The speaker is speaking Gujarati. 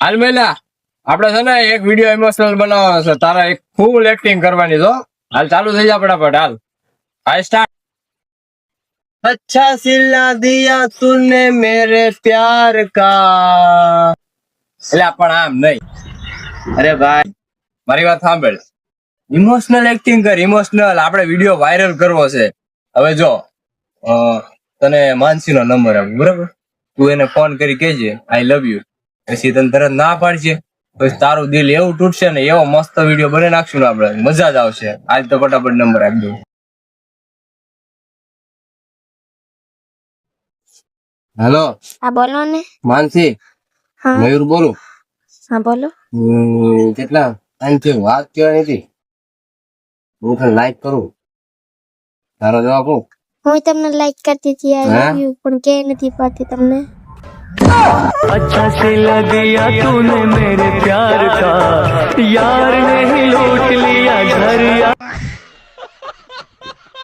હાલ મેલા આપડે છે ને એક વિડીયો ઇમોશનલ બનાવવાનો છે, તારા એક ફૂલ એક્ટિંગ કરવાની છો. હાલ ચાલુ થઈ જા ફટાફટ. હાલ સ્ટાર્ટ. अच्छा सिला दिया तूने मेरे प्यार का. એટલે પણ આમ નહીં. અરે ભાઈ મારી વાત સાંભળ. ઇમોશનલ એક્ટિંગ કર, ઇમોશનલ. આપણે વિડીયો વાયરલ કરવો છે. હવે જો તને માનસી નો નંબર આપ, બરાબર? તું એને ફોન કરી કહેજે આઈ લવ યુ. પછી તને તરત ના પાડશે, પછી તારું દિલ એવું તૂટશે ને, એવો મસ્ત વિડીયો બની નાખશું ને આપણે, મજા જ આવશે. આજ તો ફટાફટ નંબર આપી દઉં. હેલો. હા બોલો ને. માનસી, હા મયુર બોલું. હા બોલો. કેટલા ટાઈમથી વાત કહેવાની હતી, હું તને લાઈક કરું, તારો જવાબ હું? હું તમને લાઈક કરતી હતી, આઈ હા? લવ યુ, પણ કે નથી પાડતી તમને. अच्छा सिला दिया तूने मेरे प्यार का, यार ने ही लूट लिया घर।